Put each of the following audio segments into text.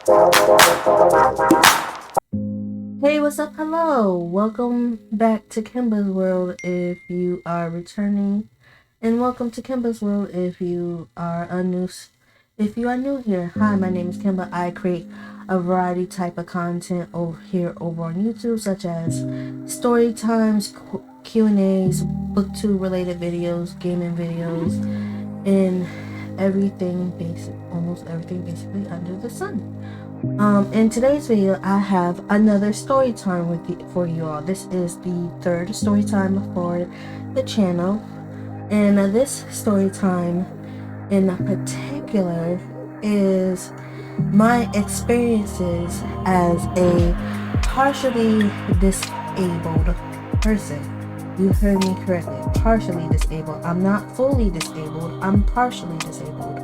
Hey, what's up? Hello. Welcome back to Kemba's World if you are returning, and welcome to Kemba's World if you are new here. Hi, my name is Kemba. I create a variety type of content over on YouTube, such as story times, Q&As, booktube related videos, gaming videos, and almost everything basically under the sun. In today's video, I have another story time for you all. This is the third story time for the channel, and this story time in particular is my experiences as a partially disabled person. You heard me correctly. Partially disabled. I'm not fully disabled. I'm partially disabled.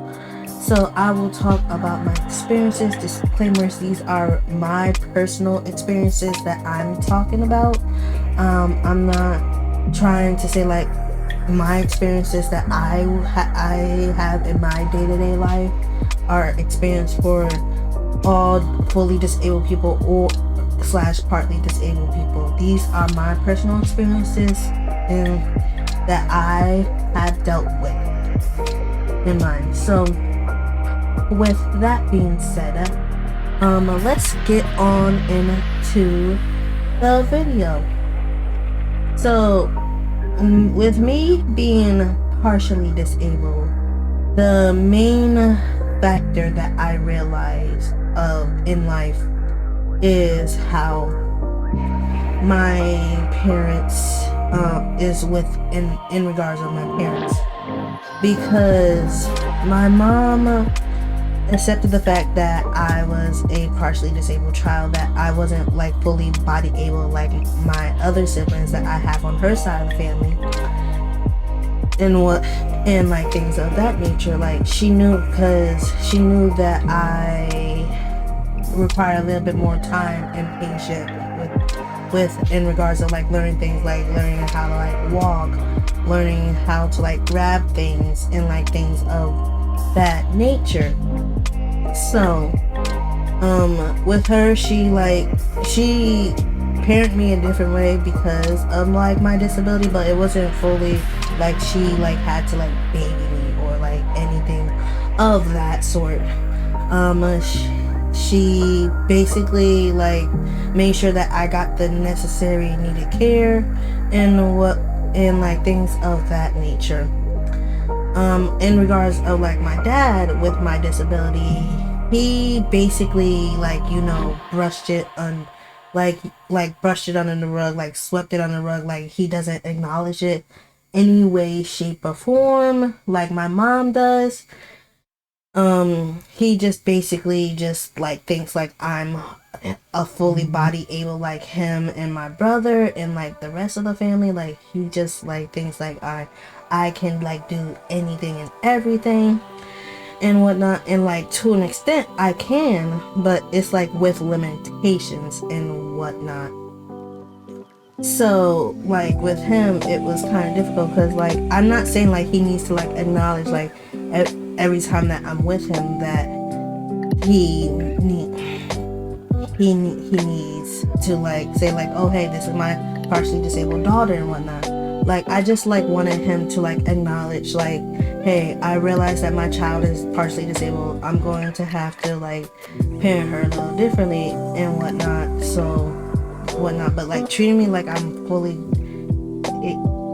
So I will talk about my experiences. Disclaimers, these are my personal experiences that I'm talking about. I'm not trying to say like my experiences that I have in my day-to-day life are experience for all fully disabled people or slash partly disabled people. These are my personal experiences and that I have dealt with in mind. So with that being said, let's get on into the video. So, with me being partially disabled, the main factor that I realize of in life is how my parents is in regards of my parents, because my mom accepted the fact that I was a partially disabled child, that I wasn't like fully body able like my other siblings that I have on her side of the family, and like things of that nature. Like she knew that I require a little bit more time and patience with in regards of like learning things, like learning how to like walk, learning how to like grab things and like things of that nature. So, with her, she parented me a different way because of like my disability, but it wasn't fully like she like had to like baby me or like anything of that sort. She basically like made sure that I got the necessary needed care and like things of that nature. In regards of like my dad with my disability, he basically like brushed it brushed it under the rug, like swept it under the rug, like he doesn't acknowledge it any way, shape, or form like my mom does. He just basically just like thinks like I'm a fully body able like him and my brother and like the rest of the family. Like he just like thinks like I can like do anything and everything and whatnot, and like to an extent I can, but it's like with limitations and whatnot. So like with him it was kind of difficult because like I'm not saying like he needs to like acknowledge like every time that I'm with him that he needs to like say like, oh hey, this is my partially disabled daughter and whatnot. Like I just like wanted him to like acknowledge like, hey, I realize that my child is partially disabled. I'm going to have to like parent her a little differently and whatnot, but like treating me like I'm fully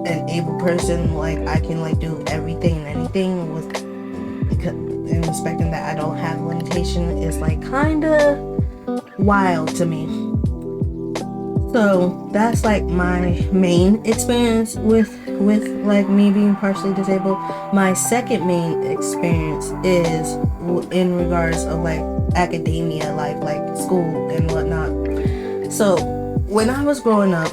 an able person, like I can like do everything and anything with, and respecting that I don't have limitation is like kind of wild to me. So that's like my main experience with like me being partially disabled. My second main experience is in regards of like academia life, like school and whatnot. So when I was growing up,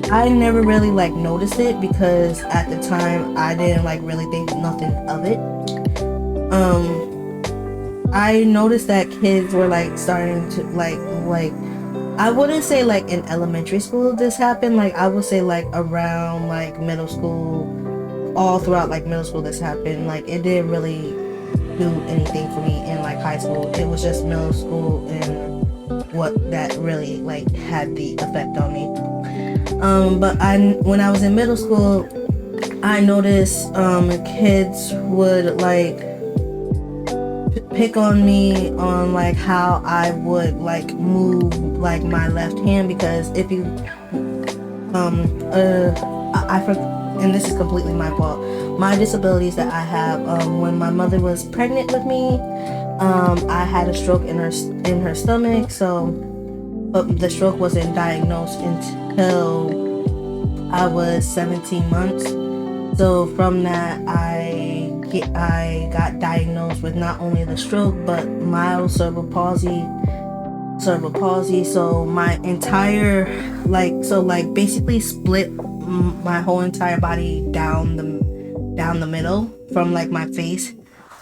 I never really like noticed it because at the time I didn't like really think nothing of it. I noticed that kids were like starting to like I wouldn't say like in elementary school this happened, like I would say like around like middle school, all throughout like middle school this happened. Like it didn't really do anything for me in like high school. It was just middle school and what that really like had the effect on me. But when I was in middle school, I noticed kids would like pick on me on like how I would like move like my left hand, because if you I forgot, and this is completely my fault. My disabilities that I have, when my mother was pregnant with me, I had a stroke in her stomach, so but the stroke wasn't diagnosed until I was 17 months. So from that, I got diagnosed with not only the stroke but mild cerebral palsy. So my entire basically split my whole entire body down the middle from like my face,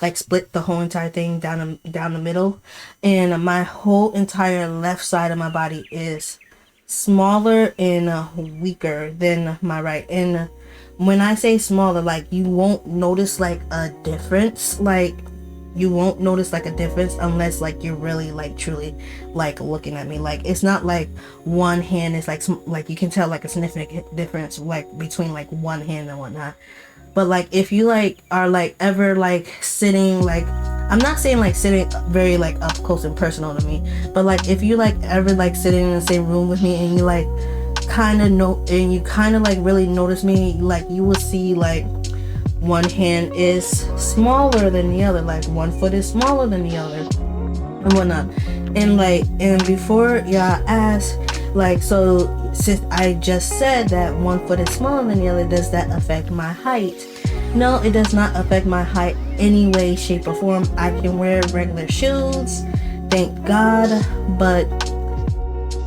like split the whole entire thing down the middle, and my whole entire left side of my body is smaller and weaker than my right. And when I say smaller, like you won't notice like a difference, unless like you're really like truly like looking at me. Like it's not like one hand is like you can tell like a significant difference like between like one hand and whatnot. But like if you like are like ever like sitting, like I'm not saying like sitting very like up close and personal to me, but like if you like ever like sitting in the same room with me and you like kind of like really notice me, like you will see like one hand is smaller than the other, like one foot is smaller than the other and whatnot. And before y'all ask, like, so since I just said that one foot is smaller than the other, does that affect my height? No, it does not affect my height any way, shape, or form. I can wear regular shoes, thank God, but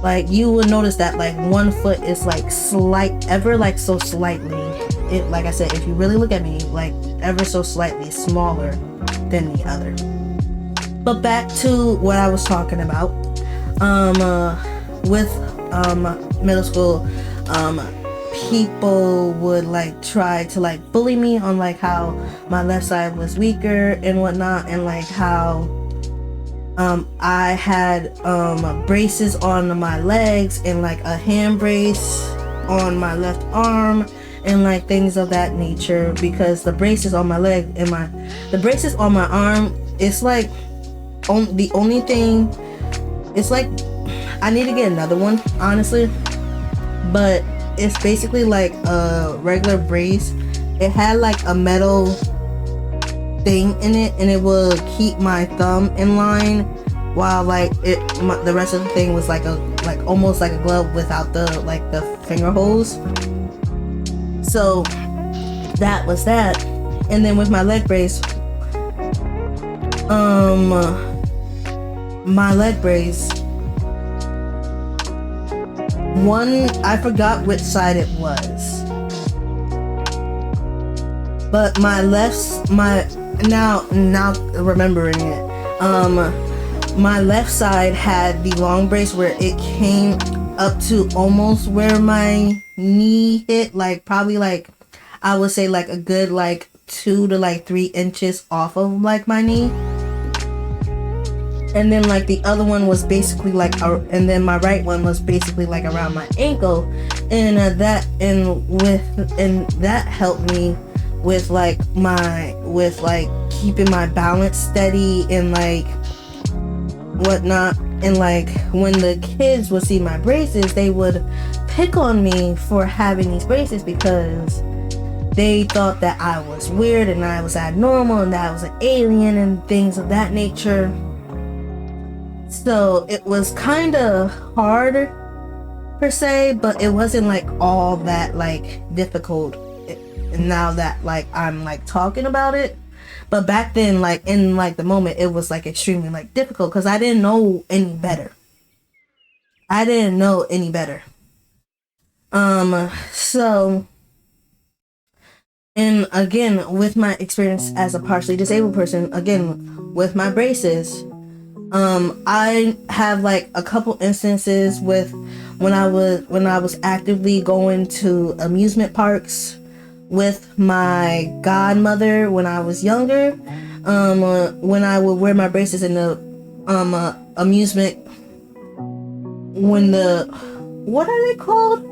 like you will notice that like one foot is like so slightly, it, like I said, if you really look at me, like ever so slightly smaller than the other. But back to what I was talking about, with middle school, people would like try to like bully me on like how my left side was weaker and whatnot, and like how I had braces on my legs and like a hand brace on my left arm and like things of that nature, because the braces on my leg and the braces on my arm, it's like the only thing, it's like I need to get another one honestly, but it's basically like a regular brace. It had like a metal thing in it and it will keep my thumb in line, while like the rest of the thing was like almost like a glove without the finger holes. So that was that. And then with my leg brace, one, I forgot which side it was, but now remembering it, my left side had the long brace where it came up to almost where my knee hit, like probably like I would say like a good like 2 to like 3 inches off of like my knee. And then like the other one was basically like and then my right one was basically like around my ankle, and that helped me with like keeping my balance steady and like whatnot. And like when the kids would see my braces, they would pick on me for having these braces because they thought that I was weird and I was abnormal and that I was an alien and things of that nature. So it was kind of hard per se, but it wasn't like all that like difficult now that like I'm like talking about it. But back then, like in like the moment, it was like extremely like difficult because I didn't know any better. So, and again, with my experience as a partially disabled person, again with my braces, I have like a couple instances with when I was actively going to amusement parks with my godmother when I was younger. when I would wear my braces in the amusement, when the, what are they called?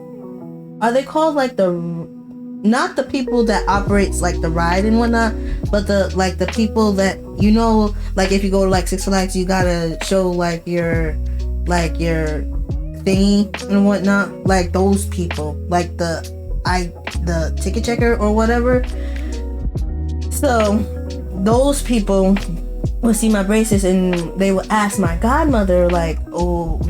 Are they called like the, not the people that operates like the ride and whatnot, but the people that, you know, like if you go to like Six Flags, you gotta show like your thingy and whatnot, like those people, like the ticket checker or whatever. So those people would see my braces and they would ask my godmother like, oh,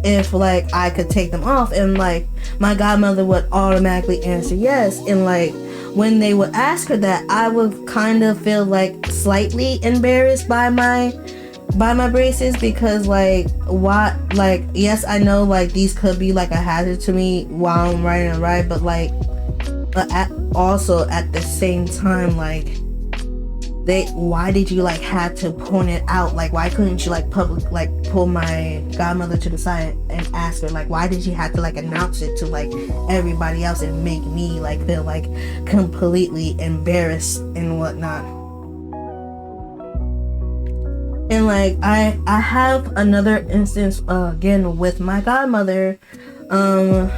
if like I could take them off, and like my godmother would automatically answer yes. And like when they would ask her that, I would kind of feel like slightly embarrassed by my braces, because like, what, like, yes, I know like these could be like a hazard to me while I'm riding a ride, but like, also at the same time, like, why did you like have to point it out? Like, why couldn't you like pull my godmother to the side and ask her, like, why did you have to like announce it to like everybody else and make me like feel like completely embarrassed and whatnot? And like I have another instance again with my godmother,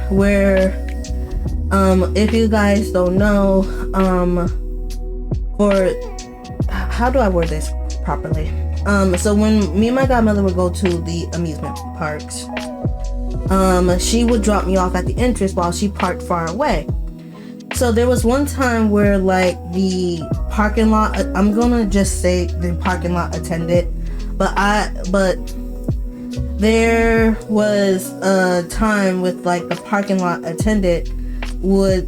where if you guys don't know, for, how do I word this properly? So when me and my godmother would go to the amusement parks, she would drop me off at the entrance while she parked far away. So there was one time where like the parking lot, I'm gonna just say the parking lot attendant, but there was a time with like the parking lot attendant would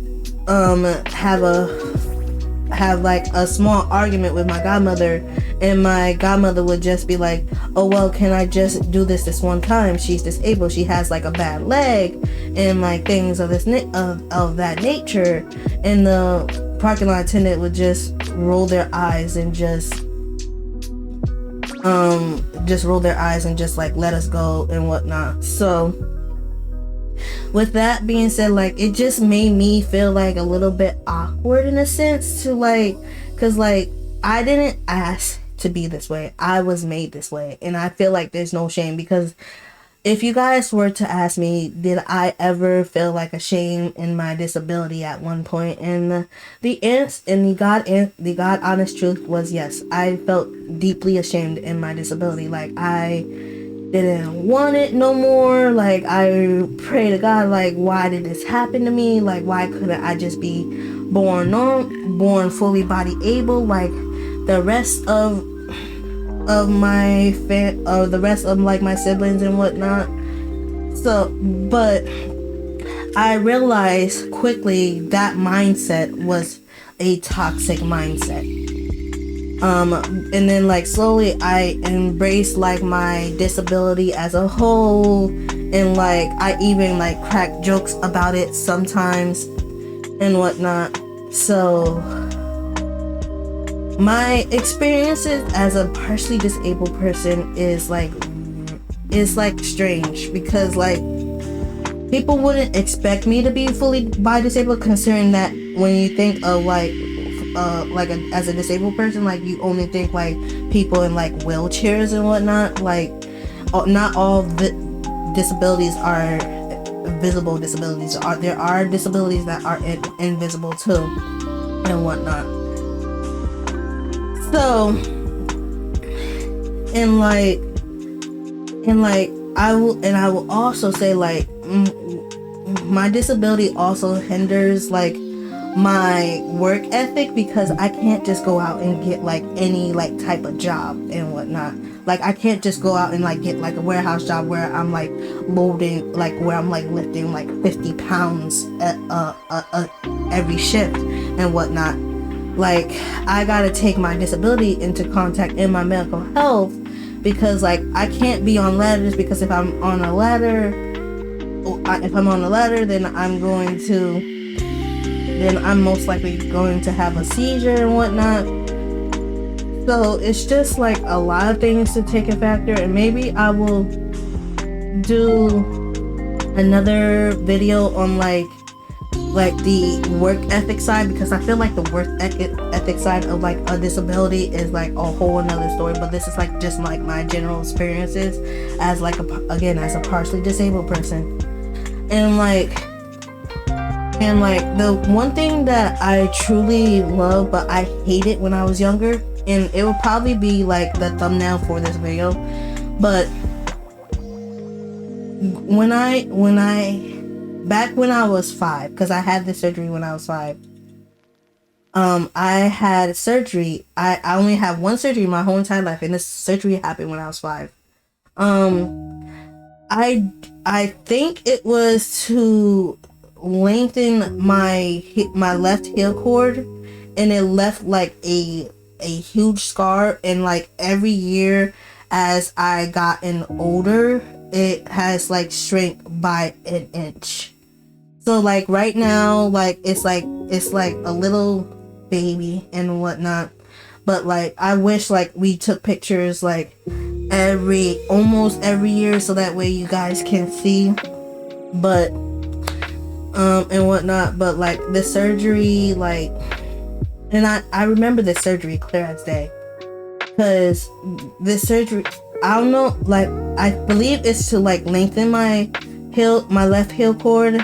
have like a small argument with my godmother, and my godmother would just be like, oh well, can I just do this one time? She's disabled, she has like a bad leg, and like things of this of that nature. And the parking lot attendant would just roll their eyes and just like let us go and whatnot. So with that being said, like, it just made me feel like a little bit awkward in a sense, to like, cause like I didn't ask to be this way, I was made this way. And I feel like there's no shame, because if you guys were to ask me, did I ever feel like ashamed in my disability at one point, and the God honest truth was yes, I felt deeply ashamed in my disability. Like, I didn't want it no more. Like, I pray to God, like, why did this happen to me? Like, why couldn't I just be born fully body able like the rest of the rest of like my siblings and whatnot? So, but I realized quickly that mindset was a toxic mindset. And then like slowly I embraced like my disability as a whole, and like I even like crack jokes about it sometimes and whatnot. So my experiences as a partially disabled person is like strange, because like people wouldn't expect me to be fully disabled, considering that when you think of as a disabled person, like you only think like people in like wheelchairs and whatnot. Like, not all disabilities are visible disabilities. There are disabilities that are invisible too and whatnot. So, and I will also say like my disability also hinders like my work ethic, because I can't just go out and get like any like type of job and whatnot. Like, I can't just go out and like get like a warehouse job where I'm like loading, like where I'm like lifting like 50 pounds every shift and whatnot. Like, I gotta take my disability into contact in my mental health, because like I can't be on ladders, because if I'm on a ladder, then I'm most likely going to have a seizure and whatnot. So it's just like a lot of things to take a factor, and maybe I will do another video on like like the work ethic side, because I feel like the work ethic side of like a disability is like a whole another story. But this is like just like my general experiences as like as a partially disabled person. And like the one thing that I truly love but I hated when I was younger, and it will probably be like the thumbnail for this video, but back when I was 5, because I had this surgery when I was 5. I had surgery. I only had one surgery my whole entire life, and this surgery happened when I was 5. I think it was to lengthen my left heel cord, and it left like a huge scar. And like every year as I gotten older, it has like shrink by an inch. So like right now, like it's like a little baby and whatnot. But like I wish like we took pictures like almost every year, so that way you guys can see. But and whatnot. But like the surgery, like, and I remember the surgery clear as day, because this surgery, I don't know, like I believe it's to like lengthen my left heel cord.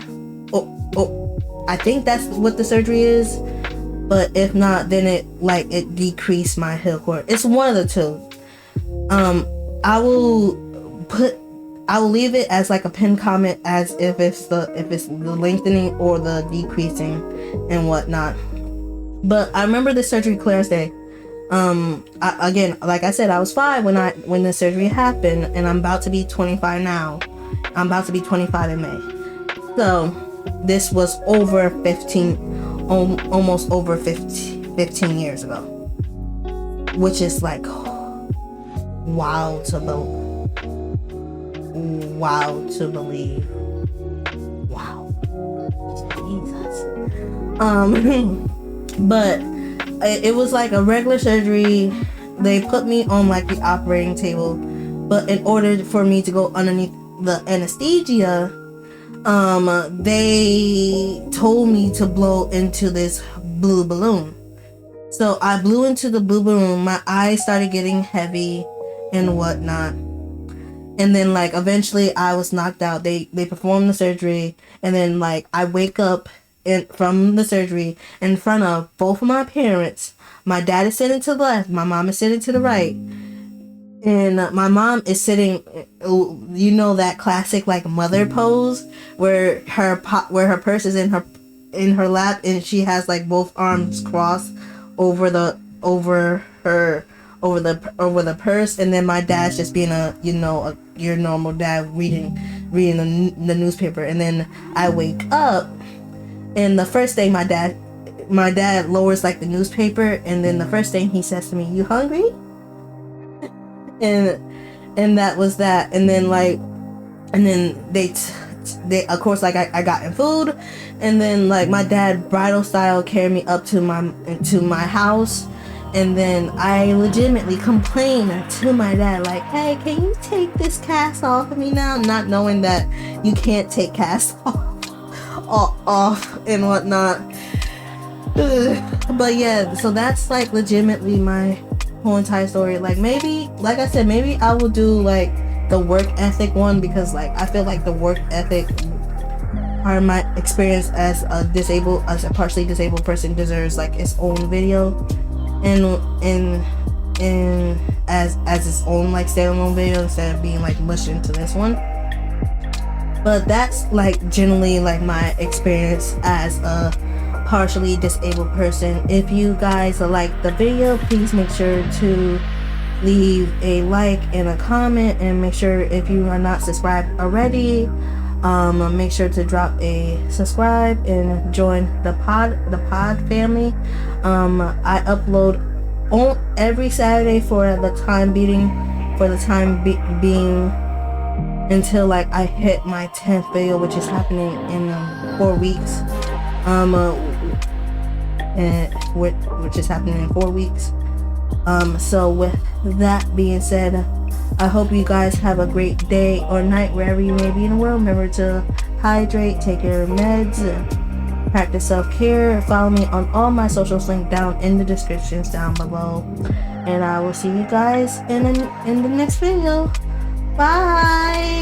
I think that's what the surgery is. But if not, then it decreased my heel cord. It's one of the two. I will leave it as like a pinned comment as if it's the lengthening or the decreasing and whatnot. But I remember the surgery clear as day. Again, like I said, I was 5 when the surgery happened, and I'm about to be 25 now. I'm about to be 25 in May. So this was over 15, almost over 15 years ago, which is like wild to believe. Wow, Jesus. But it was like a regular surgery. They put me on like the operating table, but in order for me to go underneath the anesthesia, they told me to blow into this blue balloon. So I blew into the blue balloon. My eyes started getting heavy and whatnot. And then like eventually I was knocked out. They performed the surgery, and then like I wake up from the surgery in front of both of my parents. My dad is sitting to the left, my mom is sitting to the right. And my mom is sitting, you know, that classic like mother pose where her purse is in her lap, and she has like both arms crossed over the purse. And then my dad's just being your normal dad reading the newspaper. And then I wake up, and the first thing my dad lowers like the newspaper, and then the first thing he says to me, "You hungry?" And that was that. And then they of course like I got in food, and then like my dad bridal style carried me up to my house. And then I legitimately complained to my dad like, "Hey, can you take this cast off of me now?" Not knowing that you can't take cast off and whatnot. But yeah, so that's like legitimately my whole entire story. Like maybe, like I said, maybe I will do like the work ethic one, because like I feel like the work ethic part of my experience as a partially disabled person deserves like its own video, and as its own like standalone video, instead of being like mushed into this one. But that's like generally like my experience as a partially disabled person. If you guys like the video, please make sure to leave a like and a comment, and make sure if you are not subscribed already, make sure to drop a subscribe and join the pod family. I upload every Saturday for the time being until like I hit my 10th video, which is happening in 4 weeks. Which is happening in 4 weeks. So with that being said, I hope you guys have a great day or night wherever you may be in the world. Remember to hydrate, take your meds, practice self-care. Follow me on all my socials linked down in the descriptions down below. And I will see you guys in the next video. Bye.